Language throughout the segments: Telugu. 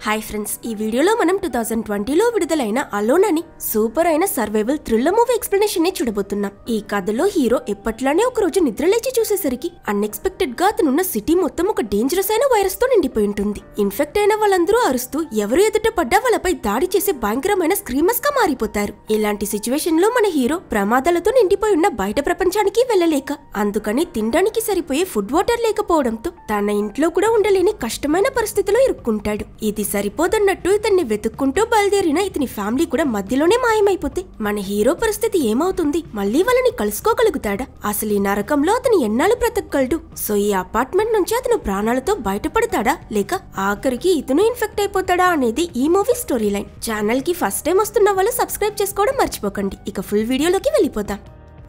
హాయ్ ఫ్రెండ్స్, ఈ వీడియోలో మనం 2020లో విడుదలైన అలోన్ అని సూపర్ అయిన సర్వైవల్ థ్రిల్లర్ మూవీ ఎక్స్ప్లెనేషన్ ని చూడబోతున్నాం. ఈ కథలో హీరో ఎప్పట్లానే ఒక రోజు నిద్రలేచి చూసేసరికి అన్ఎక్స్పెక్టెడ్ గా అతనున్న సిటీ మొత్తం ఒక డేంజరస్ అయిన వైరస్ తో నిండిపోయి ఉంటుంది. ఇన్ఫెక్ట్ అయిన వాళ్ళందరూ అరుస్తూ ఎవరు ఎదుట పడ్డా వాళ్ళపై దాడి చేసే భయంకరమైన స్క్రీమర్స్ గా మారిపోతారు. ఇలాంటి సిచ్యువేషన్ లో మన హీరో ప్రమాదాలతో నిండిపోయి ఉన్న బయట ప్రపంచానికి వెళ్ళలేక, అందుకని తినడానికి సరిపోయే ఫుడ్ వాటర్ లేకపోవడంతో తన ఇంట్లో కూడా ఉండలేని కష్టమైన పరిస్థితిలో ఇరుక్కుంటాడు. ఇది సరిపోదన్నట్టు ఇతన్ని వెతుక్కుంటూ బయలుదేరిన ఇతని ఫ్యామిలీ కూడా మధ్యలోనే మాయమైపోతే మన హీరో పరిస్థితి ఏమవుతుంది? మళ్ళీ వాళ్ళని కలుసుకోగలుగుతాడా? అసలు ఈ నరకంలో అతను ఎన్నాళ్ళు బ్రతకగలడు? సో ఈ అపార్ట్మెంట్ నుంచి అతను ప్రాణాలతో బయటపడతాడా, లేక ఆఖరికి ఇతను ఇన్ఫెక్ట్ అయిపోతాడా అనేది ఈ మూవీ స్టోరీ లైన్. ఛానల్ కి ఫస్ట్ టైం వస్తున్న వాళ్ళు సబ్స్క్రైబ్ చేసుకోవడం మర్చిపోకండి. ఇక ఫుల్ వీడియోలోకి వెళ్ళిపోతాం.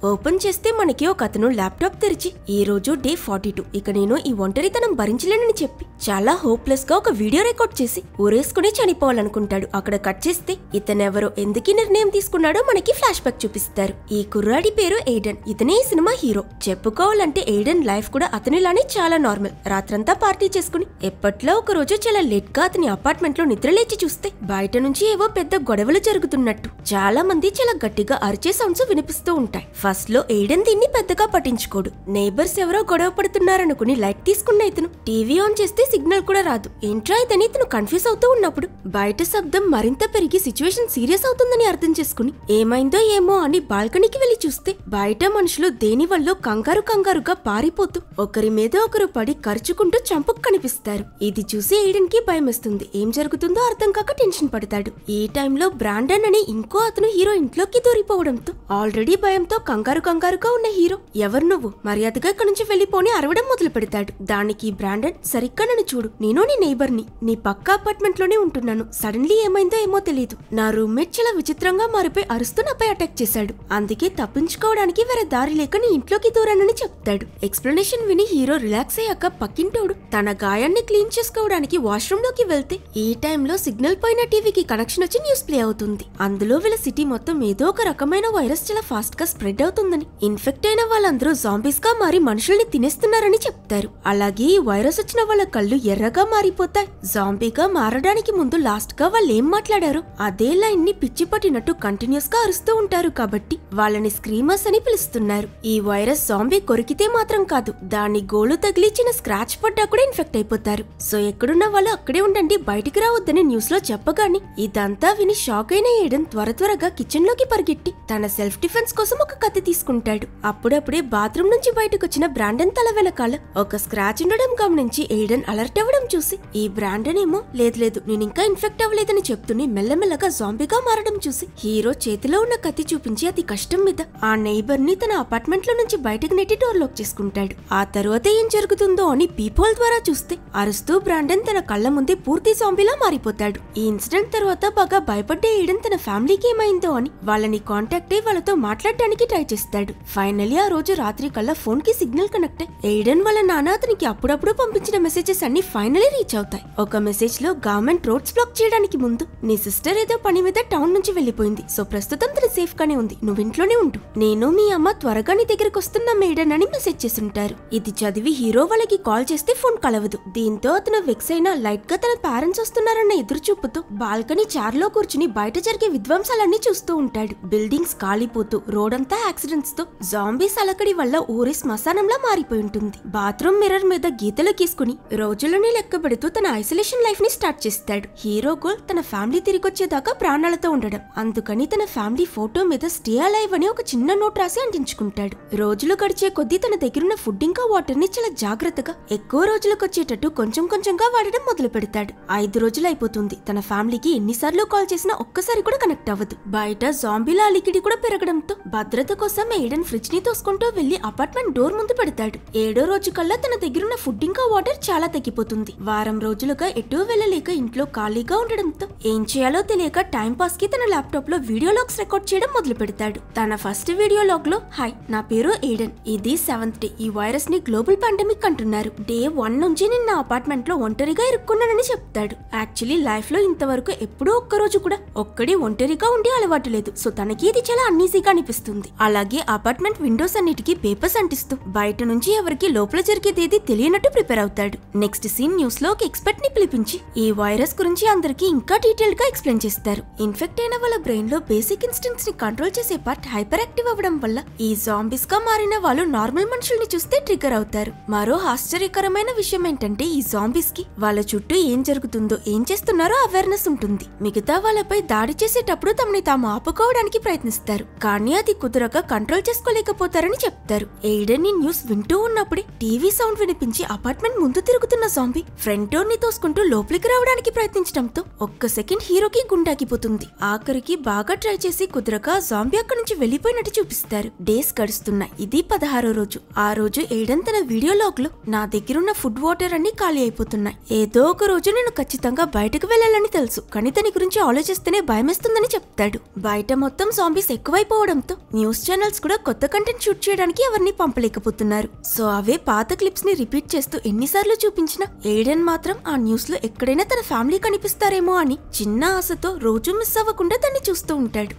ఓపెన్ చేస్తే మనకి ఒక అతను ల్యాప్టాప్ తెరిచి ఈ రోజు డే 42, ఇక నేను ఈ ఒంటరితనం భరించలేనని చెప్పి చాలా హోప్లెస్ గా ఒక వీడియో రికార్డ్ చేసి ఊరేసుకుని చనిపోవాలనుకుంటాడు. అక్కడ కట్ చేస్తే ఇతనెవరో, ఎందుకు నిర్ణయం తీసుకున్నాడో మనకి ఫ్లాష్ బ్యాక్ చూపిస్తారు. ఈ కుర్రాడి పేరు ఎయిడెన్. ఇతనే ఈ సినిమా హీరో. చెప్పుకోవాలంటే ఎయిడెన్ లైఫ్ కూడా అతనిలానే చాలా నార్మల్. రాత్రంతా పార్టీ చేసుకుని ఎప్పట్లో ఒక రోజు చాలా లేట్ గా అతని అపార్ట్మెంట్ లో నిద్రలేచి చూస్తే బయట నుంచి ఏవో పెద్ద గొడవలు జరుగుతున్నట్టు చాలా మంది చాలా గట్టిగా అరిచే సౌండ్స్ వినిపిస్తూ ఉంటాయి. ఫస్ట్ లో ఎయిడెన్ దీన్ని పెద్దగా పట్టించుకోడు. నేబర్స్ ఎవరో గొడవ పడుతున్నారనుకుని లైట్ తీసుకున్న ఇతను టీవీ ఆన్ చేస్తే సిగ్నల్ కూడా రాదు. ఏంట్రా ఇతని ఇతను కన్ఫ్యూజ్ అవుతూ ఉన్నప్పుడు బయట శబ్దం మరింత పెరిగి సిచ్యువేషన్ సీరియస్ అవుతుందని అర్థం చేసుకుని ఏమైందో ఏమో అని బాల్కనీకి వెళ్లి చూస్తే బయట మనుషులు దేని వల్ల కంగారుగా పారిపోతూ ఒకరి మీద ఒకరు పడి ఖర్చుకుంటూ చంపుకు కనిపిస్తారు. ఇది చూసి ఎయిడెన్ కి భయమేస్తుంది. ఏం జరుగుతుందో అర్థం కాక టెన్షన్ పడతాడు. ఈ టైంలో బ్రాండన్ అని ఇంకో అతను హీరో ఇంట్లోకి దూరిపోవడంతో ఆల్రెడీ భయంతో కంగారుగా ఉన్న హీరో, ఎవరు నువ్వు, మర్యాదగా ఇక్కడి నుంచి వెళ్లిపోని అరవడం మొదలు పెడతాడు. దానికి బ్రాండన్, సరిగ్గా నన్ను చూడు, నేను నీ నైబర్ ని, నీ పక్క అపార్ట్మెంట్ లోనే ఉంటున్నాను. సడన్లీ ఏమైందో ఏమో తెలియదు, నా రూమ్మేట్ చాలా విచిత్రంగా మారిపోయి అరుస్తూ నాపై అటాక్ చేశాడు. అందుకే తప్పించుకోవడానికి వేరే దారి లేక నీ ఇంట్లోకి దూరానని చెప్తాడు. ఎక్స్ప్లెనేషన్ విని హీరో రిలాక్స్ అయ్యాక పక్కింటోడు తన గాయాన్ని క్లీన్ చేసుకోవడానికి వాష్రూమ్ లోకి వెళ్తే ఈ టైంలో సిగ్నల్ పైన టీవీకి కనెక్షన్ వచ్చి న్యూస్ ప్లే అవుతుంది. అందులో వీళ్ళ సిటీ మొత్తం ఏదో ఒక రకమైన వైరస్ చాలా ఫాస్ట్ గా స్ప్రెడ్ అవుతుందని, ఇన్ఫెక్ట్ అయిన వాళ్ళందరూ జాంబీస్ గా మారి మనుషుల్ని తినేస్తున్నారని చెప్తారు. అలాగే ఈ వైరస్ వచ్చిన వాళ్ళ కళ్ళు ఎర్రగా మారిపోతాయి. జాంబీగా మారడానికి ముందు లాస్ట్ గా వాళ్ళు ఏం మాట్లాడారో అదే లైన్ ని పిచ్చి పట్టినట్టు కంటిన్యూస్ గా అరుస్తూ ఉంటారు కాబట్టి వాళ్ళని స్క్రీమర్స్ అని పిలుస్తున్నారు. ఈ వైరస్ జాంబీ కొరికితే మాత్రం కాదు, దాని గోలు తగిలి చిన్న స్క్రాచ్ పడ్డా కూడా ఇన్ఫెక్ట్ అయిపోతారు. సో ఎక్కడున్న వాళ్ళు అక్కడే ఉండండి, బయటికి రావద్దని న్యూస్ లో చెప్పగానే ఇదంతా విని షాక్ అయిన ఎయిడెన్ త్వరగా కిచెన్ లోకి పరిగెట్టి తన సెల్ఫ్ డిఫెన్స్ కోసం ఒక కత్తి తీసుకుంటాడు. అప్పుడప్పుడే బాత్రూమ్ నుంచి బయటకు వచ్చిన బ్రాండన్ తల వెనకాల ఒక స్క్రాచ్ ఉండడం గమనించి ఎయిడెన్ అలర్ట్ అవ్వడం చూసి ఈ బ్రాండన్ ఏమో లేదు నేను ఇంకా ఇన్ఫెక్ట్ అవ్వలేదని చెప్తూనే మెల్లమెల్లగా జాంబీగా మారడం చూసి హీరో చేతిలో ఉన్న కత్తి చూపించి అతి కష్టం మీద ఆ నైబర్ ని తన అపార్ట్మెంట్ లో నుంచి బయటకు నెట్టి డోర్ లాక్ చేసుకుంటాడు. ఆ తర్వాత ఏం జరుగుతుందో అని పీపోల్ ద్వారా చూస్తే అరుస్తూ బ్రాండన్ తన కళ్ళ ముందే పూర్తి జాంబీలా మారిపోతాడు. ఈ ఇన్సిడెంట్ తర్వాత బాగా భయపడ్డే ఎయిడెన్ తన ఫ్యామిలీకి ఏమైందో అని వాళ్ళని కాంటాక్ట్ అయ్యి వాళ్ళతో మాట్లాడడానికి ట్రై చేస్తాడు. ఫైనలీ ఆ రోజు రాత్రి కల్లా ఫోన్ కి సిగ్నల్ కనెక్ట్ అయ్యి ఎయిడెన్ వాళ్ళ నాన్న అతనికి అప్పుడప్పుడు పంపించిన మెసేజెస్ అన్ని ఫైనలీ రీచ్ అవుతాయి. ఒక మెసేజ్ లో గవర్నమెంట్ రోడ్స్ బ్లాక్ చేయడానికి ముందు నీ సిస్టర్ ఏదో పని మీద టౌన్ నుంచి వెళ్లిపోయింది, సో ప్రస్తుతం తన సేఫ్ గానే ఉంది, నువ్వు ఇంట్లోనే ఉండు, నేను మీ అమ్మ త్వరగా నీ దగ్గరకు వస్తున్నాం ఎయిడెన్ అని మెసేజ్ చేస్తుంటారు. ఇది చదివి హీరో వాళ్ళకి కాల్ చేస్తే ఫోన్ కలవదు. దీంతో అతను వెక్స్ అయినా లైట్ గా తన పేరెంట్స్ వస్తున్నారన్న ఎదురు చూపుతూ బాల్కనీ చార్లో కూర్చుని బయట జరిగే విధ్వంసాలన్నీ చూస్తూ ఉంటాడు. బిల్డింగ్స్ కాలిపోతూ రోడంతా యాక్సిడెంట్స్ తో జాంబీస్ అలకడి వల్ల ఊరి శ్మశానంలా మారిపోయి ఉంటుంది. బాత్రూమ్ మిర్రర్ మీద గీతలు గీసుకుని రోజులని లెక్క పెడుతూ తన ఐసోలేషన్ లైఫ్ ని స్టార్ట్ చేస్తాడు. హీరో గోల్ తన ఫ్యామిలీ తిరిగొచ్చేదాకా ప్రాణాలతో ఉండడం. అందుకని తన ఫ్యామిలీ ఫోటో మీద స్టే అలైవ్ అని ఒక చిన్న నోట్ రాసి అంటించుకుంటాడు. రోజులు గడిచే కొద్దీ తన దగ్గరున్న ఫుడ్ ఇంకా వాటర్ ని చాలా జాగ్రత్తగా ఎక్కువ రోజులకు వచ్చేటట్టు కొంచెంగా వాడడం మొదలు పెడతాడు. 5 రోజులు అయిపోతుంది. తన ఫ్యామిలీకి ఎన్నిసార్లు కాల్ చేసినా ఒక్కసారి కూడా కనెక్ట్ అవ్వదు. బయట జాంబీల అలికిడి కూడా పెరగడంతో భద్రత కోసం ఎయిడెన్ ఫ్రిడ్జ్ ని తోసుకుంటూ వెళ్లి అపార్ట్మెంట్ డోర్ ముందు పెడతాడు. 7వ రోజు కల్లా తన దగ్గరున్న ఫుడ్ ఇంకా వాటర్ చాలా తగ్గిపోతుంది. వారం రోజులుగా ఎటూ వెళ్ళలేక ఇంట్లో ఖాళీగా ఉండడంతో ఏం చేయాలో తెలియక టైం పాస్ కి తన ల్యాప్టాప్ లో వీడియో లాగ్స్ రికార్డ్ చేయడం మొదలు పెడతాడు. తన ఫస్ట్ వీడియో లాగ్ లో, హాయ్ నా పేరు ఎయిడెన్, ఇది 7th డే, ఈ వైరస్ ని గ్లోబల్ పాండమిక్ అంటున్నారు. డే 1 నుంచి నేను నా అపార్ట్మెంట్ లో ఒంటరిగా ఇరుక్కున్నానని చెప్తాడు. యాక్చువల్లీ లైఫ్ లో ఇంతవరకు ఎప్పుడూ ఒక్కరోజు కూడా ఒక్కడే ఒంటరిగా ఉండి అలవాటు లేదు. సో తనకి ఇది చాలా అన్ఈజీగా అనిపిస్తుంది. అలాగే అపార్ట్మెంట్ విండోస్ అన్నిటికీ పేపర్స్ అంటిస్తూ బయట నుంచి ఎవరికి లోపల జరిగేదేది తెలియనట్టు ప్రిపేర్ అవుతాడు. నెక్స్ట్ సీన్ న్యూస్ లో ఒక ఎక్స్పర్ట్ ని పిలిపించి ఈ వైరస్ గురించి అందరికి ఇంకా డీటెయిల్ గా ఎక్స్ప్లెయిన్ చేస్తారు. ఇన్ఫెక్ట్ అయిన వాళ్ళ బ్రెయిన్ లో బేసిక్ ఇన్స్టింక్ట్స్ ని కంట్రోల్ చేసే పార్ట్ హైపర్ యాక్టివ్ అవ్వడం వల్ల ఈ జాంబీస్ గా మారిన వాళ్ళు నార్మల్ మనుషుల్ని చూస్తే ట్రిగర్ అవుతారు. మరో ఆశ్చర్యకరమైన విషయం ఏంటంటే ఈ జాంబీస్ కి వాళ్ళ చుట్టూ ఏం జరుగుతుందో ఏం చేస్తున్నారో అవేర్నెస్ ఉంటుంది. మిగతా వాళ్ళపై దాడి చేసేటప్పుడు తమని తాము ఆపుకోవడానికి ప్రయత్నిస్తారు, కానీ అది కుదరక కంట్రోల్ చేసుకోలేకపోతారని చెప్తారు. ఎయిడెన్ ఈ న్యూస్ వింటూ ఉన్నప్పుడే టీవీ సౌండ్ వినిపించి అపార్ట్మెంట్ ముందు తిరుగుతున్న జాంబీ ఫ్రంట్ డోర్ ని తోసుకుంటూ లోపలికి రావడానికి ప్రయత్నించడంతో ఒక్క సెకండ్ హీరోకి గుండాకిపోతుంది. ఆఖరికి బాగా ట్రై చేసి కుదరక జాంబీ అక్కడి నుంచి వెళ్లిపోయినట్టు చూపిస్తారు. డేస్ గడుస్తున్నాయి. ఇది 16వ రోజు. ఆ రోజు ఎయిడెన్ తన వీడియో లాగ్ లో నా దగ్గరున్న ఫుడ్ వాటర్ అన్ని ఖాళీ అయిపోతున్నాయి. ఏదో ఒక రోజు నేను ఖచ్చితంగా బయటకు వెళ్లాలని తెలుసు, కానీ దాని గురించి ఆలోచిస్తేనే భయమేస్తుందని చెప్తాడు. బయట మొత్తం జాంబీస్ ఎక్కువైపోవడంతో న్యూస్ ఛానల్స్ కూడా కొత్త కంటెంట్ షూట్ చేయడానికి ఎవరిని పంపలేకపోతున్నారు. సో అవే పాత క్లిప్స్ ని రిపీట్ చేస్తూ ఎన్నిసార్లు చూపించినా ఎయిడెన్ మాత్రం ఆ న్యూస్ లో ఎక్కడైనా తన ఫ్యామిలీ కనిపిస్తారేమో అని చిన్న ఆశతో రోజు మిస్ అవ్వకుండా దాన్ని చూస్తూ ఉంటాడు.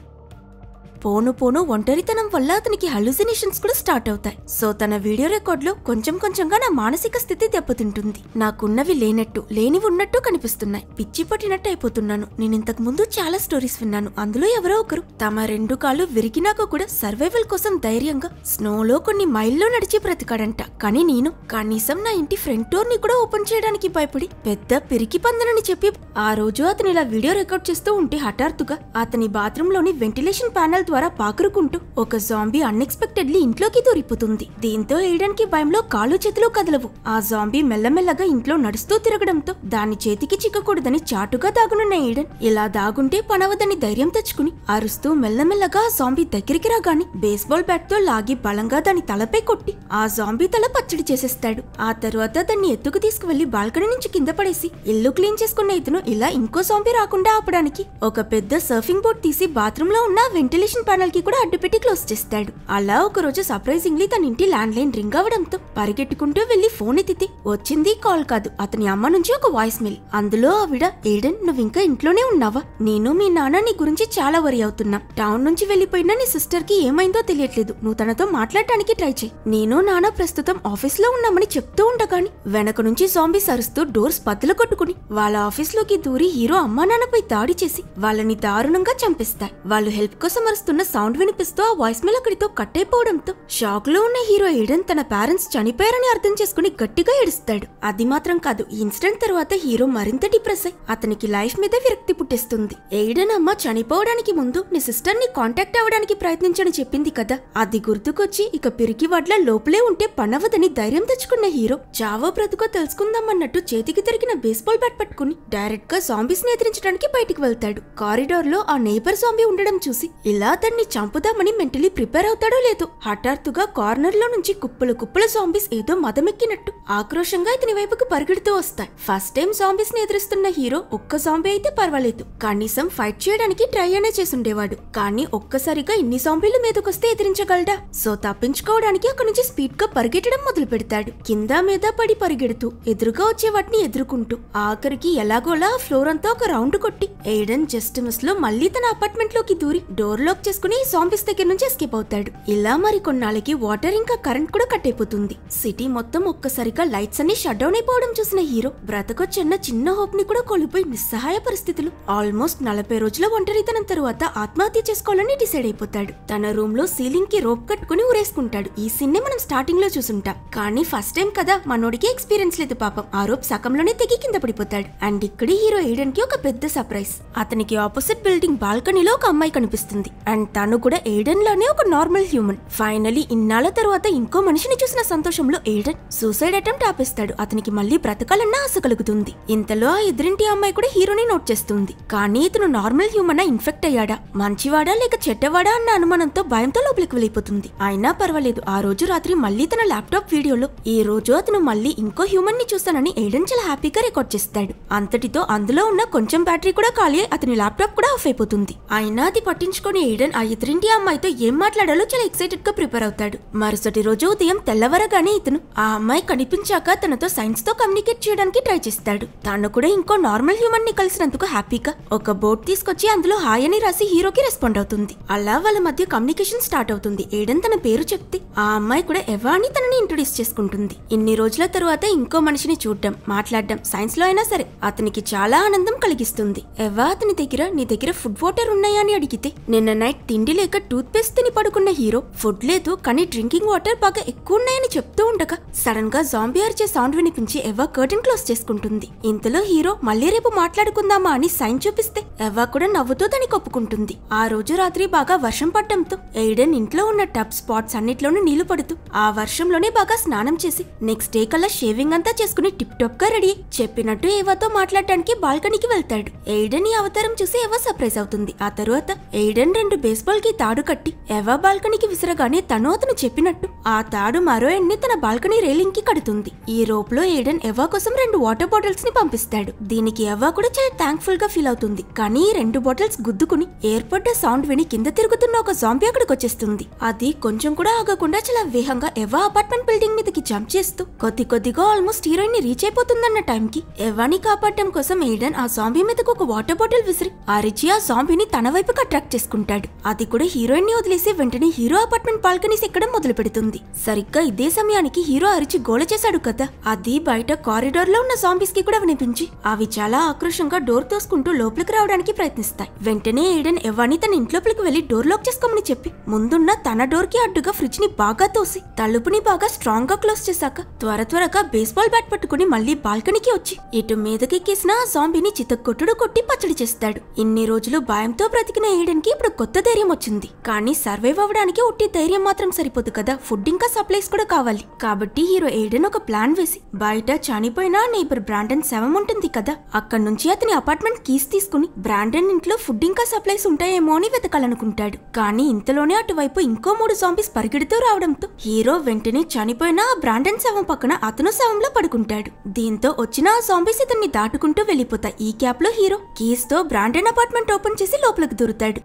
పోను పోను ఒంటరితనం వల్ల అతనికి హల్యూసినేషన్స్ కూడా స్టార్ట్ అవుతాయి. సో తన వీడియో రికార్డ్ లో కొంచెం కొంచెంగా నా మానసిక స్థితి దెబ్బతింటుంది. నాకున్నవి లేనట్టు లేనివి ఉన్నట్టు కనిపిస్తున్నాయి. పిచ్చి పట్టినట్టు అయిపోతున్నాను. నేను ఇంతకు ముందు చాలా స్టోరీస్ విన్నాను. అందులో ఎవరో ఒకరు తమ 2 కాళ్ళు విరిగినాక కూడా సర్వైవల్ కోసం ధైర్యంగా స్నోలో కొన్ని మైల్లో నడిచి బ్రతికాడంట. కానీ నేను కనీసం నా ఇంటి ఫ్రంట్ డోర్ ని కూడా ఓపెన్ చేయడానికి భయపడి పెద్ద పిరికి పందనని చెప్పి ఆ రోజు అతను ఇలా వీడియో రికార్డ్ చేస్తూ ఉంటే హఠాత్తుగా అతని బాత్రూమ్ లోని వెంటిలేషన్ ప్యానెల్ ద్వారా పాకురుకుంటూ ఒక జాంబీ అన్ఎక్స్పెక్టెడ్లీ ఇంట్లోకి దూరిపోతుంది. దీంతో ఎయిడెన్ కి భయంలో కాళ్ళు చేతులు కదలవు. ఆ జాంబీ మెల్లమెల్లగా ఇంట్లో నడుస్తూ తిరగడంతో దాని చేతికి చిక్కకూడదని చాటుగా దాగునున్న ఎయిడెన్ ఇలా దాగుంటే పనవదని ధైర్యం తెచ్చుకుని అరుస్తూ మెల్లమెల్లగా ఆ జాంబీ దగ్గరికి రాగానే బేస్బాల్ బ్యాట్ తో లాగి బలంగా దాని తలపై కొట్టి ఆ జాంబీ తల పచ్చడి చేసేస్తాడు. ఆ తర్వాత దాన్ని ఎత్తుకు తీసుకువెళ్లి బాల్కనీ నుంచి కింద పడేసి ఇల్లు క్లీన్ చేసుకున్న ఇతను ఇలా ఇంకో జాంబీ రాకుండా ఆపడానికి ఒక పెద్ద సర్ఫింగ్ బోర్డ్ తీసి బాత్రూమ్ లో ఉన్న వెంటిలేషన్ ప్యానల్ కి కూడా అడ్డుపెట్టి క్లోజ్ చేస్తాడు. అలా ఒక రోజు సర్ప్రైజింగ్లీ తన ఇంటి ల్యాండ్ లైన్ రింగ్ అవడంతో పరిగెట్టుకుంటూ వెళ్లి ఫోన్ ఎత్తితే వచ్చింది కాల్ కాదు, అతని అమ్మ నుంచి ఒక వాయిస్ మెయిల్. అందులో ఆవిడ, ఎయిడెన్ నువ్వు ఇంకా ఇంట్లోనే ఉన్నావా? నేను మీ నాన్న నీ గురించి చాలా వరి అవుతున్నా. టౌన్ నుంచి వెళ్లిపోయిన నీ సిస్టర్ కి ఏమైందో తెలియట్లేదు. నువ్వు తనతో మాట్లాడటానికి ట్రై చేయి. నేను నాన్న ప్రస్తుతం ఆఫీస్ లో ఉన్నామని చెప్తూ ఉండగాని వెనక నుంచి జాంబీస్ అరుస్తూ డోర్స్ బద్దలు కొట్టుకుని వాళ్ళ ఆఫీస్ లోకి దూరి హీరో అమ్మా నాన్నపై దాడి చేసి వాళ్ళని దారుణంగా చంపేస్తాయి. వాళ్ళు హెల్ప్ కోసం అరుస్తున్న సౌండ్ వినిపిస్తూ ఆ వాయిస్ మెయిల్ అక్కడితో కట్ అయిపోవడంతో షాక్ లో ఉన్న హీరో ఎయిడెన్ తన పేరెంట్స్ చనిపోయారని అర్థం చేసుకుని గట్టిగా ఏడుస్తాడు. అది మాత్రం కాదు, ఈ ఇన్సిడెంట్ తర్వాత హీరో మరింత డిప్రెస్ అయి అతనికి లైఫ్ మీద విరక్తి పుట్టేస్తుంది. ఎయిడెన్ అమ్మ చనిపోవడానికి ముందు నీ సిస్టర్ ని కాంటాక్ట్ అవ్వడానికి ప్రయత్నించని చెప్పింది కదా, అది గుర్తుకొచ్చి ఇక పిరికి వడ్ల లోపలే ఉంటే పనవదని ధైర్యం తెచ్చుకున్న హీరో చావో బ్రతుకో తెలుసుకుందామన్నట్టు చేతికి దొరికిన బేస్బాల్ బ్యాట్ పట్టుకుని డైరెక్ట్ గా జాంబీస్ ని ఎదిరించడానికి బయటికి వెళ్తాడు. కారిడార్ లో ఆ నైబర్ జాంబీ ఉండడం చూసి ఇలా దాన్ని చంపుదామని మెంటలీ ప్రిపేర్ అవుతాడో లేదో హఠాత్తుగా కార్నర్ లో నుంచి కుప్పలు కుప్పల జాంబీస్ ఏదో మదమెక్కినట్టు ఆక్రోషంగా ఇతని వైపుకు పరిగెడుతూ వస్తాయి. ఫస్ట్ టైం జాంబీస్ ని ఎదురిస్తున్న హీరో ఒక్క జాంబీ అయితే పర్వాలేదు, కనీసం ఫైట్ చేయడానికి ట్రై అనే చేసుండేవాడు. కానీ ఒక్కసారిగా ఇన్ని జాంబీల మీదకొస్తే ఎదిరించగలడా? సో తప్పించుకోవడానికి అక్కడి నుంచి స్పీడ్ గా పరిగెట్టడం మొదలు పెడతాడు. కింద మీద పడి పరిగెడుతూ ఎదురుగా వచ్చే వాటిని ఎదుర్కొంటూ ఆఖరికి ఎలాగోలా ఫ్లోర్ అంతా ఒక రౌండ్ కొట్టి ఎయిడెన్ జస్ట్ మిస్ లో మళ్లీ తన అపార్ట్మెంట్ లోకి దూరి డోర్ లాక్ చేసుకుని జాంబీస్ దగ్గర నుంచి ఎస్కేప్ అవుతాడు. ఇలా మరి కొన్నాళ్ళకి వాటర్ ఇంకా కరెంట్ కూడా కట్ అయిపోతుంది. సిటీ మొత్తం ఒక్కసారిగా లైట్స్ అన్ని షట్ డౌన్ అయిపోవడం చూసిన హీరో బ్రతకొచ్చిన చిన్న హోప్ ని కూడా కోల్పోయి నిస్సహాయ పరిస్థితులు ఆల్మోస్ట్ 40 రోజుల ఒంటరితనం తరువాత ఆత్మహత్య చేసుకోవాలని డిసైడ్ అయిపోతాడు. తన రూమ్ లో సీలింగ్ కి రోప్ కట్టుకుని ఊరేసుకుంటాడు. ఈ సీన్ మనం స్టార్టింగ్ లో చూసుంటాం, కానీ ఫస్ట్ టైం కదా మనోడికి ఎక్స్పీరియన్స్ లేదు పాపం. ఆ రోప్ సకంలోనే తెగి కింద పడిపోతాడు. అండ్ ఇక్కడి హీరో ఎయిడెన్ కి ఒక పెద్ద సర్ప్రైజ్. అతనికి ఆపోజిట్ బిల్డింగ్ బాల్కనీలో ఒక అమ్మాయి కనిపిస్తుంది. అండ్ తను కూడా ఎయిడెన్ లానే ఒక నార్మల్ హ్యూమన్. ఫైనలీ ఇన్నాళ్ళ తర్వాత ఇంకో మనిషిని చూసిన సంతోషంలో ఎయిడెన్ సూసైడ్ అటెంప్ట్ ఆపేస్తాడు. అతనికి మళ్ళీ బ్రతకాలన్న ఆశ కలుగుతుంది. ఇంతలో ఆ ఎదురింటి అమ్మాయి కూడా హీరోని నోట్ చేస్తుంది. కానీ ఇతను నార్మల్ హ్యూమన్ ఇన్ఫెక్ట్ అయ్యాడా, మంచివాడా లేక చెడ్డవాడా అన్న అనుమానంతో భయంతో లోపలికి వెళ్ళిపోతుంది. అయినా పర్వాలేదు, ఆ రోజు రాత్రి మళ్ళీ తన ల్యాప్టాప్ వీడియోలో ఈ రోజు అతను మళ్ళీ ఇంకో హ్యూమన్ ని చూస్తానని ఎయిడెన్ చాలా హ్యాపీగా రికార్డ్ చేస్తాడు. అంతటితో అందులో ఉన్న కొంచెం బ్యాటరీ కూడా ఖాళీ అయి అతని ల్యాప్టాప్ కూడా ఆఫ్ అయిపోతుంది. అయినా అది పట్టించుకొని ఎయిడెన్ ఆ ఎదురింటి అమ్మాయితో ఏం మాట్లాడాలో చాలా ఎక్సైటెడ్ గా ప్రిపేర్ అవుతాడు. మరుసటి రోజు ఉదయం తెల్లవరగానే ఇతను ఆ అమ్మాయి కనిపించాక తనతో సైన్స్ తో కమ్యూనికేట్ చేయడానికి ట్రై చేస్తాడు. తాను కూడా ఇంకో నార్మల్ హ్యూమన్ ని కలిసినందుకు హ్యాపీగా ఒక బోర్డ్ తీసుకొచ్చి అందులో హాయ్ అని రాసి హీరోకి రెస్పాండ్ అవుతుంది. అలా వాళ్ళ మధ్య కమ్యూనికేషన్ స్టార్ట్ అవుతుంది. ఎయిడెన్ తన పేరు చెప్తే ఆ అమ్మాయి కూడా ఎవా అని తనని ఇంట్రొడ్యూస్ చేసుకుంటుంది. ఇన్ని రోజుల తరువాత ఇంకో మనిషిని చూడడం, మాట్లాడడం సైన్స్ లో అయినా సరే అతనికి చాలా ఆనందం కలిగిస్తుంది. ఎవా అతని దగ్గర నీ దగ్గర ఫుడ్ వాటర్ ఉన్నాయా అని అడిగితే నిన్న నైట్ తిండి లేక టూత్ పేస్ట్ తిని పడుకున్న హీరో ఫుడ్ లేదు కానీ డ్రింకింగ్ వాటర్ బాగా ఎక్కువ ఉన్నాయని చెప్తూ ఉండగా సడన్ గా జాంబీ అరిచే సౌండ్ వినిపించి ఎవా కర్టెన్ క్లోజ్ చేసుకుంటుంది. ఇంతలో హీరో మళ్ళీ రేపు మాట్లాడుకుందామా అని సైన్ చూపిస్తే ఎవా కూడా నవ్వుతూ దానికి ఒప్పుకుంటుంది. ఆ రోజు రాత్రి బాగా వర్షం పడటంతో ఎయిడెన్ ఇంట్లో ఉన్న టబ్ స్పాట్స్ అన్నిట్లోనూ నీళ్లు పడుతూ ఆ వర్షంలోనే బాగా స్నానం చేసి నెక్స్ట్ డే కల్లా షేవింగ్ అంతా చేసుకుని టిప్ టాప్ గా రెడీ చెప్పినట్టు ఏవాతో మాట్లాడటానికి బాల్కనీకి వెళ్తాడు. ఎయిడెన్ ఈ అవతారం చూసి ఎవా సర్ప్రైజ్ అవుతుంది. ఆ తరువాత ఎయిడెన్ 2 బేస్బాల్ కి తాడు కట్టి ఎవా బాల్కనీకి విసరగానే అతను చెప్పినట్టు ఆ తాడు మరో ఎండ్ని తన బాల్కనీ రైలింగ్ కి కడుతుంది. ఈ రోప్ లో ఎయిడెన్ ఎవా కోసం 2 వాటర్ బాటిల్స్ ని పంపిస్తాడు. దీనికి ఎవా కూడా చాలా థ్యాంక్ఫుల్ గా ఫీల్ అవుతుంది. కానీ ఈ 2 బాటిల్స్ గుద్దుకుని ఏర్పడ్డ సౌండ్ విని కింద తిరుగుతున్న ఒక జాంబీ అక్కడికి వచ్చేస్తుంది. అది కొంచెం కూడా ఆగకుండా చాలా వేగంగా ఎవా అపార్ట్మెంట్ బిల్డింగ్ మీదకి జంప్ చేస్తూ కొద్దిగా ఆల్మోస్ట్ హీరోయిన్ ని రీచ్ అయిపోతుందన్న టైంకి ఎవాని కాపాడటం కోసం ఎయిడెన్ ఆ జాంబీ మీదకు ఒక వాటర్ బాటిల్ విసిరి అరిచి ఆ జాంబీని తన వైపుకి అట్రాక్ట్ చేసుకుంటాడు. అది కూడా హీరోయిన్ ని వదిలేసి వెంటనే హీరో అపార్ట్మెంట్ బాల్కనీస్ ఎక్కడం మొదలు పెడుతుంది. సరిగ్గా ఇదే సమయానికి హీరో అరిచి గోల చేశాడు కదా, అది బయట కారిడార్ లో ఉన్న జాంబీస్ కి కూడా వినిపించి అవి చాలా ఆక్రోషంగా డోర్ తోసుకుంటూ లోపలికి రావడానికి ప్రయత్నిస్తాయి. వెంటనే ఎయిడెన్ ఎవాని తన ఇంట్లోపలికి వెళ్లి డోర్ లాక్ చేసుకోమని చెప్పి ముందున్న తన డోర్ కి అడ్డుగా ఫ్రిడ్జ్ ని బాగా తోసి తలుపుని బాగా స్ట్రాంగ్ గా క్లోజ్ చేశాక త్వరగా బేస్బాల్ బ్యాట్ పట్టుకుని మళ్లీ బాల్కనీకి వచ్చి ఇటు మీదకెక్కేసిన ఆ జాంబీని చితక్కొట్టుడు కొట్టి పచ్చడి చేస్తాడు. ఇన్ని రోజులు భయంతో బ్రతికిన ఎయిడెన్ కి ఇప్పుడు కొత్త ధైర్యం వచ్చింది. కానీ సర్వైవ్ అవ్వడానికి ఒట్టి ధైర్యం మాత్రం సరిపోదు కదా, ఫుడ్ ఇంకా సప్లైస్ కూడా కావాలి. కాబట్టి హీరో ఎయిడెన్ ఒక ప్లాన్ వేసి బయట చనిపోయిన నేబర్ బ్రాండన్ శవం ఉంటుంది కదా, అక్కడి నుంచి అతని అపార్ట్మెంట్ కీస్ తీసుకుని బ్రాండన్ ఇంట్లో ఫుడ్ ఇంకా సప్లైస్ ఉంటాయేమో అని వెతకాలనుకుంటాడు. కానీ ఇంతలోనే అటువైపు ఇంకో 3 జాంబీస్ పరిగెడుతూ రావడంతో హీరో వెంటనే చనిపోయిన ఆ బ్రాండన్ శవం పక్కన అతను శవంలో పడుకుంటాడు. దీంతో వచ్చిన ఆ జాంబీస్ ఇతన్ని దాటుకుంటూ వెళ్లిపోతాయి. ఈ క్యాప్ లో హీరో కీస్ తో బ్రాండన్ అపార్ట్మెంట్ ఓపెన్ చేసి లోపలికి దూరుతాడు.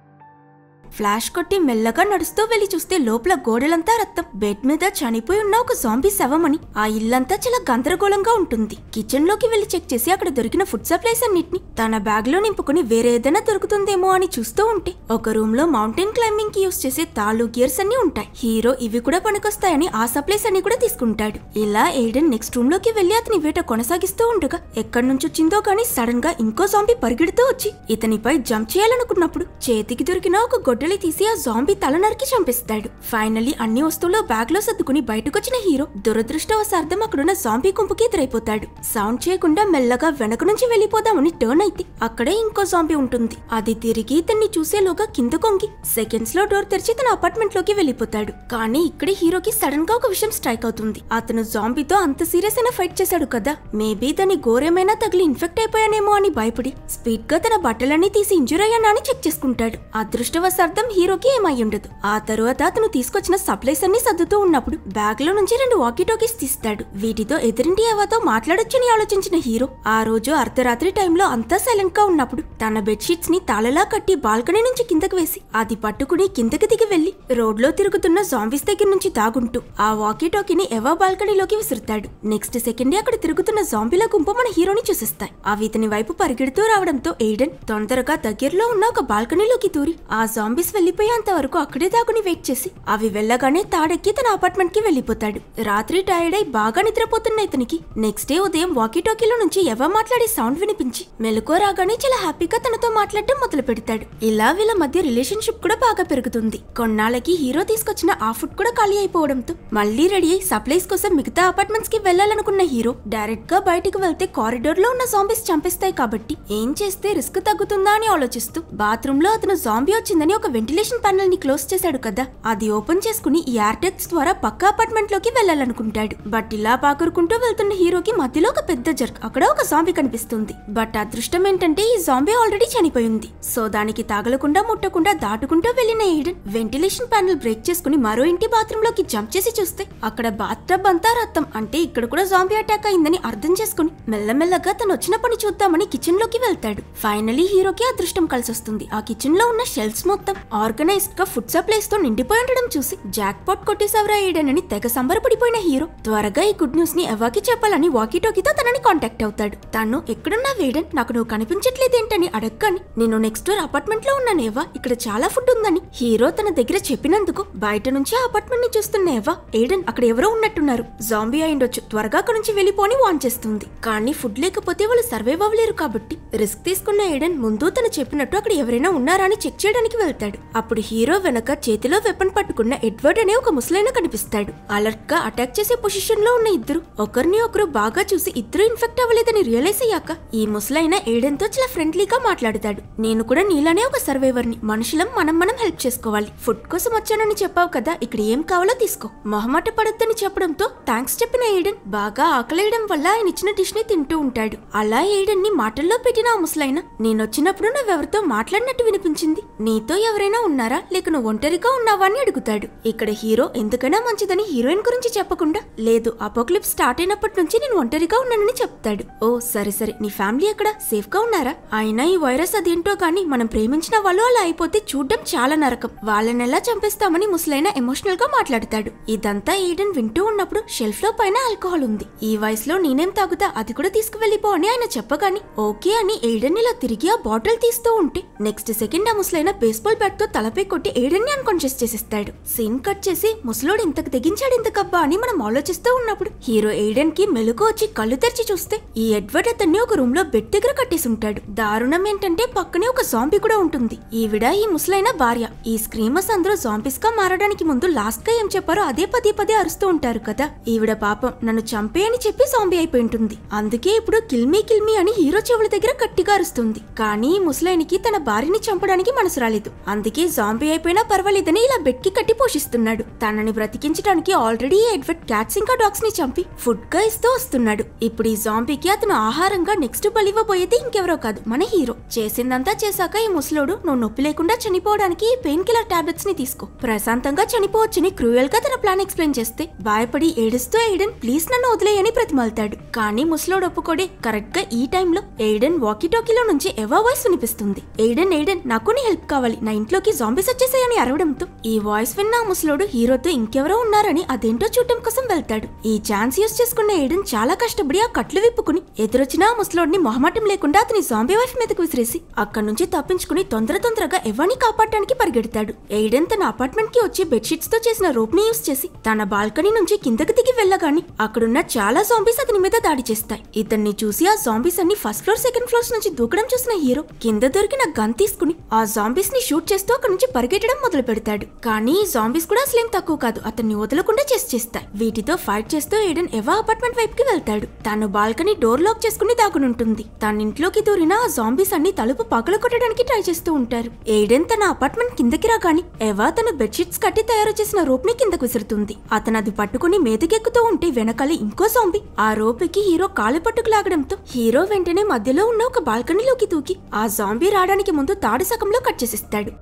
ఫ్లాష్ కొట్టి మెల్లగా నడుస్తూ వెళ్లి చూస్తే లోపల గోడలంతా రక్తం, బెడ్ మీద చనిపోయి ఉన్న ఒక జాంబీ శవమని. ఆ ఇల్లంతా చాలా గందరగోళంగా ఉంటుంది. కిచెన్ లోకి వెళ్లి చెక్ చేసి అక్కడ దొరికిన ఫుడ్ సప్లైస్ అన్నిటిని తన బ్యాగ్ లో నింపుకుని వేరే ఏదైనా దొరుకుతుందేమో అని చూస్తూ ఉంటే ఒక రూమ్ లో మౌంటైన్ క్లైంబింగ్ కి యూస్ చేసే తాళ్ళు గియర్స్ అన్ని ఉంటాయి. హీరో ఇవి కూడా పనికొస్తాయని ఆ సప్లైస్ అన్ని కూడా తీసుకుంటాడు. ఇలా ఎయిడెన్ నెక్స్ట్ రూమ్ లోకి వెళ్లి అతని వేట కొనసాగిస్తూ ఉండగా ఎక్కడి నుంచి వచ్చిందో గానీ సడన్ గా ఇంకో జాంబీ పరిగెడుతూ వచ్చి ఇతనిపై జంప్ చేయాలనుకున్నప్పుడు చేతికి దొరికిన ఒక గొడ్డలి తీసి ఆ జాంబీ తల నరికి చంపేస్తాడు. ఫైనల్లీ అన్ని వస్తువులు బ్యాగ్ లో సర్దుకుని బయటకొచ్చిన హీరో దురదృష్టవశార్థం అక్కడున్న జాంబీ గుంపుకి ఎదురైపోతాడు. సౌండ్ చేయకుండా మెల్లగా వెనక నుంచి వెళ్లిపోదామని టర్న్ అయితే అక్కడే ఇంకో జాంబీ ఉంటుంది. అది తిరిగి ఇతన్ని చూసేలోగా కింద కొంగి సెకండ్స్ లో డోర్ తెరిచి తన అపార్ట్మెంట్ లోకి వెళ్లిపోతాడు. కానీ ఇక్కడే హీరోకి సడన్ గా ఒక విషయం స్ట్రైక్ అవుతుంది. అతను జాంబీతో అంత సీరియస్ అయిన ఫైట్ చేశాడు కదా, మేబీ దాని గోరేమైనా తగిలి ఇన్ఫెక్ట్ అయిపోయానేమో అని భయపడి స్పీడ్ గా తన బట్టలన్నీ తీసి ఇంజూర్ అయ్యానా అని చెక్ చేసుకుంటాడు. అదృష్టవశార్థం హీరోకి ఏమై ఉండదు. ఆ తరువాత అతను తీసుకొచ్చిన సప్లైస్ అన్ని సర్దుతూ ఉన్నప్పుడు బ్యాగ్ లో నుంచి 2 వాకీ టాకీస్ తీస్తాడు. వీటితో ఎదురింటి ఎవతో మాట్లాడొచ్చని ఆలోచించిన హీరో ఆ రోజు అర్ధరాత్రి టైంలో అంతా సైలెంట్ గా ఉన్నప్పుడు తన బెడ్షీట్స్ ని తాళలా కట్టి బాల్కనీ నుంచి కిందకు వేసి అది పట్టుకుని కిందకి దిగి వెళ్లి రోడ్ లో తిరుగుతున్న జాంబీస్ దగ్గర నుంచి దాగుంటూ ఆ వాకీ టాకీని ఎవా బాల్కనీలోకి విసురుతాడు. నెక్స్ట్ సెకండే అక్కడ తిరుగుతున్న జాంబీల గుంపు మన హీరోని చూసేస్తాయి. అవి ఇతని వైపు పరిగెడుతూ రావడంతో ఎయిడెన్ తొందరగా దగ్గరలో ఉన్న ఒక బాల్కనీలోకి దూరి ఆ జాంబీస్ వెళ్లిపోయేంత వరకు అక్కడే దాగుని వెయిట్ చేసి అవి వెళ్లగానే తాడెక్కి తన అపార్ట్మెంట్ కి వెళ్లిపోతాడు. రాత్రి టైర్డ్ అయి బాగా నిద్రపోతున్న ఇతనికి నెక్స్ట్ డే ఉదయం వాకీ టాకీలో నుంచి ఎవరు మాట్లాడే సౌండ్ వినిపించి మెలకువ రాగానే చాలా హ్యాపీగా తనతో మాట్లాడటం మొదలు పెడతాడు. ఇలా వీళ్ళ మధ్య రిలేషన్షిప్ కూడా బాగా పెరుగుతుంది. కొన్నాళ్ళకి హీరో తీసుకొచ్చిన ఆ ఫుడ్ కూడా ఖాళీ అయిపోవడంతో మళ్లీ రెడీ అయి సప్లైస్ కోసం మిగతా అపార్ట్మెంట్స్ కి వెళ్లాలనుకున్న హీరో డైరెక్ట్ గా బయటికి వెళ్తే కారిడార్ లో ఉన్న జాంబీస్ చంపేస్తాయి కాబట్టి ఏం చేస్తే రిస్క్ తగ్గుతుందా అని ఆలోచిస్తూ బాత్రూమ్ లో అతను జాంబీ వచ్చిందని ఒక ఒక వెంటిలేషన్ ప్యానెల్ ని క్లోజ్ చేశాడు కదా, అది ఓపెన్ చేసుకుని ఈ ఎయిర్ డక్ట్స్ ద్వారా పక్క అపార్ట్మెంట్ లోకి వెళ్లాలనుకుంటాడు. బట్ ఇలా పాకురుకుంటూ వెళ్తున్న హీరోకి మధ్యలో ఒక పెద్ద జర్క్, అక్కడ ఒక జాంబీ కనిపిస్తుంది. బట్ అదృష్టం ఏంటంటే ఈ జాంబీ ఆల్రెడీ చనిపోయింది. సో దానికి తగలకుండా ముట్టకుండా దాటుకుంటూ వెళ్లిన ఎయిడెన్ వెంటిలేషన్ ప్యానెల్ బ్రేక్ చేసుకుని మరో ఇంటి బాత్రూమ్ లోకి జంప్ చేసి చూస్తే అక్కడ బాత్ టబ్ అంతా రక్తం, అంటే ఇక్కడ కూడా జాంబీ అటాక్ అయిందని అర్థం చేసుకుని మెల్లమెల్లగా తను వచ్చిన పని చూద్దామని కిచెన్ లోకి వెళ్తాడు. ఫైనలీ హీరోకి అదృష్టం కలిసొస్తుంది. ఆ కిచెన్ లో ఉన్న షెల్ఫ్స్ మొత్తం ఆర్గనైజ్డ్ గా ఫుడ్ సప్లైస్ తో నిండిపోయి ఉండడం చూసి జాక్ పాట్ కొట్టేసావరా ఎయిడెన్ అని తెగ సంబరపడిపోయిన హీరో త్వరగా ఈ గుడ్ న్యూస్ ని ఎవాకి చెప్పాలని వాకీ టోకీతో తనని కాంటాక్ట్ అవుతాడు. తను ఎక్కడున్నా ఎయిడెన్, నాకు నువ్వు కనిపించట్లేదేంటని అడగని నేను నెక్స్ట్ డోర్ అపార్ట్మెంట్ లో ఉన్నాను ఏవా, ఇక్కడ చాలా ఫుడ్ ఉందని హీరో తన దగ్గర చెప్పినందుకు బయట నుంచి ఆ అపార్ట్మెంట్ ని చూస్తున్న ఏవా ఎయిడెన్ అక్కడ ఎవరో ఉన్నట్టున్నారు, జాంబీ అయిండొచ్చు, త్వరగా అక్కడ నుంచి వెళ్ళిపోని వాన్ చేస్తుంది. కానీ ఫుడ్ లేకపోతే వాళ్ళు సర్వైవ్ అవ్వలేరు కాబట్టి రిస్క్ తీసుకున్న ఎయిడెన్ ముందు తను చెప్పినట్టు అక్కడ ఎవరైనా ఉన్నారా అని చెక్ చేయడానికి వెళ్తాడు. అప్పుడు హీరో వెనక చేతిలో వెపన్ పట్టుకున్న ఎడ్వర్డ్ అనే ఒక ముసలైన కనిపిస్తాడు. అలర్ట్ గా అటాక్ చేసే పొజిషన్ లో ఉన్న ఇద్దరు ఒకరిని ఒకరు బాగా చూసి ఇద్దరు ఇన్ఫెక్ట్ అవ్వలేదని రియలైజ్ అయ్యాక ఈ ముసలైన ఎయిడెన్ తో చాలా ఫ్రెండ్లీగా మాట్లాడతాడు. నేను కూడా నీలానే ఒక సర్వైవర్ ని, మనుషులం మనం హెల్ప్ చేసుకోవాలి. ఫుడ్ కోసం వచ్చానని చెప్పావు కదా, ఇక్కడ ఏం కావాలో తీసుకో, మొహమాట పడొద్దని చెప్పడంతో థ్యాంక్స్ చెప్పిన ఎయిడెన్ బాగా ఆకలేయడం వల్ల ఆయన ఇచ్చిన డిష్ ని తింటూ ఉంటాడు. అలా ఎయిడెన్ ని మాటల్లో పెట్టిన ఆ ముసలైన నేనొచ్చినప్పుడు నువ్వెవరితో మాట్లాడినట్టు వినిపించింది, నీతో ఎవరైనా ఉన్నారా లేక నువ్వు ఒంటరిగా ఉన్నావా అని అడుగుతాడు. ఇక్కడ హీరో ఎందుకైనా మంచిదని హీరోయిన్ గురించి చెప్పకుండా లేదు, అపోక్లిప్స్ స్టార్ట్ అయినప్పటి నుంచి నేను ఒంటరిగా ఉన్నానని చెప్తాడు. ఓ సరే సరే, నీ ఫ్యామిలీ ఎక్కడ, సేఫ్ గా ఉన్నారా? అయినా ఈ వైరస్ అదేంటో గానీ మనం ప్రేమించిన వాళ్ళు అలా అయిపోతే చూడ్డం చాలా నరకం, వాళ్ళని ఎలా చంపేస్తామని ముసలైన ఎమోషనల్ గా మాట్లాడతాడు. ఇదంతా ఎయిడెన్ వింటూ ఉన్నప్పుడు షెల్ఫ్ లో పైన ఆల్కహాల్ ఉంది, ఈ వయసులో నేనేం తాగుతా, అది కూడా తీసుకువెళ్ళిపో అని ఆయన చెప్పగాని ఓకే అని ఎయిడెన్ ఇలా తిరిగి ఆ బాటిల్ తీస్తూ ఉంటే నెక్స్ట్ సెకండ్ ఆ ముసలైన బేస్బాల్ బ్యాట్ తో తలపై కొట్టి ఎయిడెన్ ని అన్కాన్షియస్ చేసేస్తాడు. సీన్ కట్ చేసి ముసలోడు ఇంతకు తెగించాడు ఇంతకబ్బా అని మనం ఆలోచిస్తూ ఉన్నప్పుడు హీరో ఎయిడెన్ కి మెలుగు వచ్చి కళ్ళు తెరిచి చూస్తే ఈ ఎడ్వర్డ్ అతన్ని ఒక రూమ్ లో బెడ్ దగ్గర కట్టేసి ఉంటాడు. దారుణం ఏంటంటే పక్కనే ఒక జాంబీ కూడా ఉంటుంది. ఈవిడ ఈ ముసలైన భార్య. ఈ స్క్రీమర్స్ అందరూ జాంబీస్ గా మారడానికి ముందు లాస్ట్ గా ఏం చెప్పారో అదే పదే అరుస్తూ ఉంటారు కదా. ఈవిడ పాపం నన్ను చంపే అని చెప్పి జాంబీ అయిపోయి ఉంటుంది. అందుకే ఇప్పుడు కిల్మీ అని హీరో చెవుల దగ్గర గట్టిగా అరుస్తుంది. కానీ ఈ ముసలైనికి తన భార్యని చంపడానికి మనసు రాలేదు. అందుకే జాంబీ అయిపోయినా పర్వాలేదని ఇలా బెడ్ కి కట్టి పోషిస్తున్నాడు. తనని బ్రతికించడానికి ఆల్రెడీ ఎడ్వర్డ్ క్యాట్స్ ఇంకా డాగ్స్ ని చంపి ఫుడ్ గా ఇస్తూ వస్తున్నాడు. ఇప్పుడు ఈ జాంబీకి అతను ఆహారంగా నెక్స్ట్ బలివ్వబోయేది ఇంకెవరో కాదు, మన హీరో. చేసిందంతా చేశాక ఈ ముసలోడు నువ్వు నొప్పి లేకుండా చనిపోవడానికి ఈ పెయిన్ కిల్లర్ టాబ్లెట్స్ ని తీసుకో, ప్రశాంతంగా చనిపోవచ్చని క్రూయల్ గా తన ప్లాన్ ఎక్స్ప్లెయిన్ చేస్తే భయపడి ఏడుస్తూ ఎయిడెన్ ప్లీజ్ నన్ను వదిలేయని ప్రతిమాలుతాడు. కానీ ముసలోడు ఒప్పుకోడే. కరెక్ట్ గా ఈ టైంలో ఎయిడెన్ వాకీ టాకీలో నుంచి ఎవా వాయిస్ వినిపిస్తుంది. ఎయిడెన్ నాకు నీ హెల్ప్ కావాలి, నా ఇంట్లోకి జాంబీస్ వచ్చేసాయని అరవడంతో ఈ వాయిస్ విన్న ముసలోడు హీరోతో ఇంకెవరో ఉన్నారని అదేంటో చూడటం కోసం వెళ్తాడు. ఈ ఛాన్స్ యూస్ చేసుకున్న ఎయిడెన్ చాలా కష్టపడి ఆ కట్లు విప్పుకుని ఎదురొచ్చిన ఆ ముసలోడిని మొహమాటం లేకుండా అతని జాంబీ వైఫ్ మీదకు విసిరేసి అక్కడి నుంచి తప్పించుకుని తొందరగా ఎవరిని కాపాడటానికి పరిగెడతాడు. ఎయిడెన్ తన అపార్ట్మెంట్ కి వచ్చి బెడ్షీట్స్ తో చేసిన రోప్ ని యూస్ చేసి తన బాల్కనీ నుంచి కిందకి దిగి వెళ్ళగాని అక్కడున్న చాలా జాంబీస్ అతని మీద దాడి చేస్తాయి. ఇతన్ని చూసి ఆ జాంబీస్ అన్ని ఫస్ట్ ఫ్లోర్ సెకండ్ ఫ్లోర్స్ నుంచి దూకడం చూసిన హీరో కింద దొరికిన గన్ తీసుకుని ఆ జాంబీస్ ని షూట్ చేస్తూ అక్కడి నుంచి పరిగెట్టడం మొదలు పెడతాడు. కానీ ఈ జాంబీస్ కూడా అసలేం తక్కువ కాదు, అతన్ని వదలకుండా చేస్తాయి. వీటితో ఫైట్ చేస్తూ ఎయిడెన్ ఎవా అపార్ట్మెంట్ వైపు కి వెళ్తాడు. తాను బాల్కనీ డోర్ లాక్ చేసుకుని దాగునుంటుంది. తన ఇంట్లోకి దూరిన ఆ జాంబీస్ అన్ని తలుపు పగల కొట్టడానికి ట్రై చేస్తూ ఉంటారు. ఎయిడెన్ తన అపార్ట్మెంట్ కిందకి రాగాని ఎవా తన బెడ్షీట్స్ కట్టి తయారు చేసిన రోప్ ని కిందకు విసురుతుంది. అతను అది పట్టుకుని మీదకెక్కుతూ ఉంటే వెనకాల ఇంకో జాంబీ ఆ రోప్కి హీరో కాలు పట్టుకు లాగడంతో హీరో వెంటనే మధ్యలో ఉన్న ఒక బాల్కనీలోకి దూకి ఆ జాంబీ రావడానికి ముందు తాడు సగంలో కట్ చేసిస్తాడు.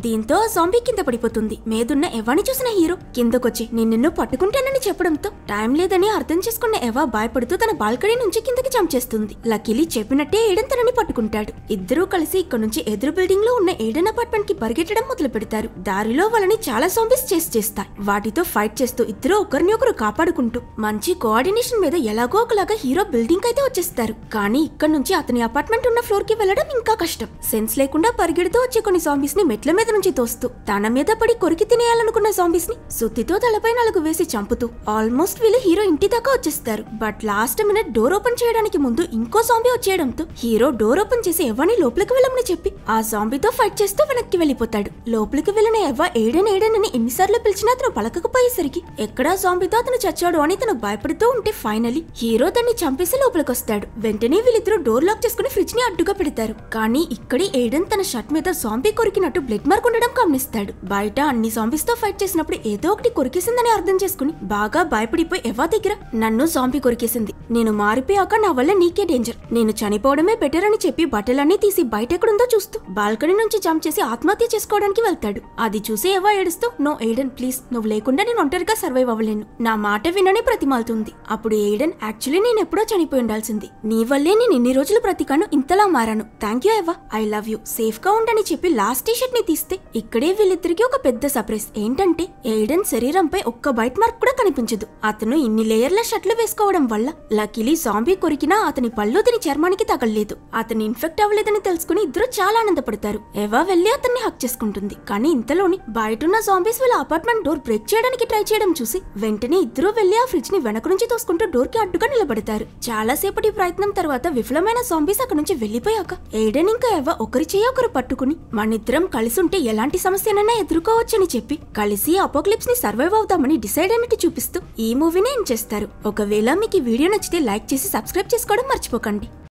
దీంతో ఆ జాంబీ కింద పడిపోతుంది. మీదున్న ఎవాని చూసిన హీరో కిందకొచ్చి నేను నిన్ను పట్టుకుంటానని చెప్పడంతో టైం లేదని అర్థం చేసుకున్న ఎవా భయపడుతూ తన బాల్కనీ నుంచి కిందకి జంప్ చేస్తుంది. లక్కీలీ చెప్పినట్టే ఎయిడెన్ తనని పట్టుకుంటాడు. ఇద్దరూ కలిసి ఇక్కడ నుంచి ఎదురు బిల్డింగ్ లో ఉన్న ఎయిడెన్ అపార్ట్మెంట్ కి పరిగెట్టడం మొదలు పెడతారు. దారిలో వాళ్ళని చాలా జాంబీస్ చేస్తాయి. వాటితో ఫైట్ చేస్తూ ఇద్దరు ఒకరిని ఒకరు కాపాడుకుంటూ మంచి కోఆర్డినేషన్ మీద ఎలాగో ఒకలాగా హీరో బిల్డింగ్ అయితే వచ్చేస్తారు. కానీ ఇక్కడ నుంచి అతని అపార్ట్మెంట్ ఉన్న ఫ్లోర్ కి వెళ్లడం ఇంకా కష్టం. సెన్స్ లేకుండా పరిగెడుతూ వచ్చే కొన్ని జాంబీస్ ని మెట్ల మీద నుంచి తోస్తూ తన మీద పడి కొరికి తినేయాలనుకున్న జాంబీస్ ని సుత్తితో తలపై 4 వేసి చంపుతూ ఆల్మోస్ట్ వీళ్ళు హీరో ఇంటి దాకా వచ్చేస్తారు. But last minute door open చేయడానికి ముందు ఇంకో జాంబీ వచ్చేయడంతో హీరో డోర్ ఓపెన్ చేసి ఎవరిని లోపలికి వెళ్ళమని చెప్పి ఆ జాంబీతో ఫైట్ చేస్తూ వెనక్కి వెళ్ళిపోతాడు. లోపలికి వెళ్ళిన ఎవ్వ ఎయిడెన్ అని ఎన్నిసార్లు పిలిచినా అతను పలకకపోయేసరికి ఎక్కడా జాంబీతో అతను చచ్చాడు అని తను భయపడుతూ ఉంటే ఫైనలీ హీరో దాన్ని చంపేసి లోపలికి వస్తాడు. వెంటనే వీళ్ళిద్దరూ డోర్ లాక్ చేసుకుని ఫ్రిడ్జ్ ని అడ్డుగా పెడతారు. కానీ ఇక్కడి ఎయిడెన్ తన షర్ట్ మీద జాంబీ కొరికినట్టు బ్లడ్ మార్క్ ఉండడం గమనిస్తాడు. బయట అన్ని జాంబీస్ తో ఫైట్ చేసినప్పుడు ఏదో ఒకటి కొరికేసిందని అర్థం చేసుకుని బాగా భయపడిపోయి ఎవా దగ్గర నన్ను జాంబీ కొరికేసింది, నేను మారిపోయాక నా వల్ల నీకే డేంజర్, నేను చనిపోవడమే బెటర్ అని చెప్పి బట్టలన్నీ తీసి బయట ఎక్కడుందో చూస్తూ బాల్కనీ నుంచి జంప్ చేసి ఆత్మహత్య చేసుకోవడానికి వెళ్తాడు. అది చూసి ఎవా ఏడుస్తూ, నో ఎయిడెన్ ప్లీజ్, నువ్వు లేకుండా నేను ఒంటరిగా సర్వైవ్ అవ్వలేను, నా మాట వినని ప్రతిమాలుతుంది. అప్పుడు ఎయిడెన్, యాక్చువల్లీ నేను ఎప్పుడో చనిపోయి ఉండాల్సింది, నీ వల్లే నేను ఇన్ని రోజులు ప్రతికాను ఇంతలా మారాను, thank you ఎవా, I love you, safe గా ఉండని చెప్పి లాస్ట్ టీ షర్ట్ ని తీస్తే ఇక్కడే వీళ్ళిద్దరికి ఒక పెద్ద సర్ప్రైజ్. ఏంటంటే ఎయిడెన్ శరీరంపై ఒక్క బైట్ మార్క్ కూడా కనిపించదు. అతను ఇన్ని లేయర్ల షర్ట్లు వేసుకోవడం వల్ల లక్కీలీ జాంబీ కొరికినా అతని పళ్ళు అతని చర్మానికి తగలలేదు. అతను ఇన్ఫెక్ట్ అవ్వలేదని తెలుసుకుని ఇద్దరు చాలా ఆనందపడతారు. ఎవా వెళ్లి అతన్ని హక్ చేసుకుంటుంది. కానీ ఇంతలోని బయటున్న జాంబీస్ వీళ్ళ అపార్ట్మెంట్ డోర్ బ్రేక్ చేయడానికి ట్రై చేయడం చూసి వెంటనే ఇద్దరు వెళ్లి ఆ ఫ్రిడ్జ్ ని వెనక నుంచి తోసుకుంటూ డోర్ కి అడ్డుగా నిలబడతారు. చాలా సేపటి ప్రయత్నం తర్వాత విఫలమైన జాంబీస్ అక్కడ నుంచి వెళ్లిపోయాక ఎయిడెన్ ఇంకా ఎవా ఒకరి చేయి ఒకరు పట్టుకుని మనిద్దరం కలిసి ఉంటే ఎలాంటి సమస్యనైనా ఎదుర్కోవచ్చని చెప్పి కలిసి అపోక్లిప్స్ ని సర్వైవ్ అవుతామని డిసైడ్ అయినట్టు చూపిస్తూ ఈ మూవీని ఎండ్ చేస్తారు. ఒకవేళ మీకు ఈ వీడియో నచ్చితే లైక్ చేసి సబ్స్క్రైబ్ చేసుకోవడం మర్చిపోకండి.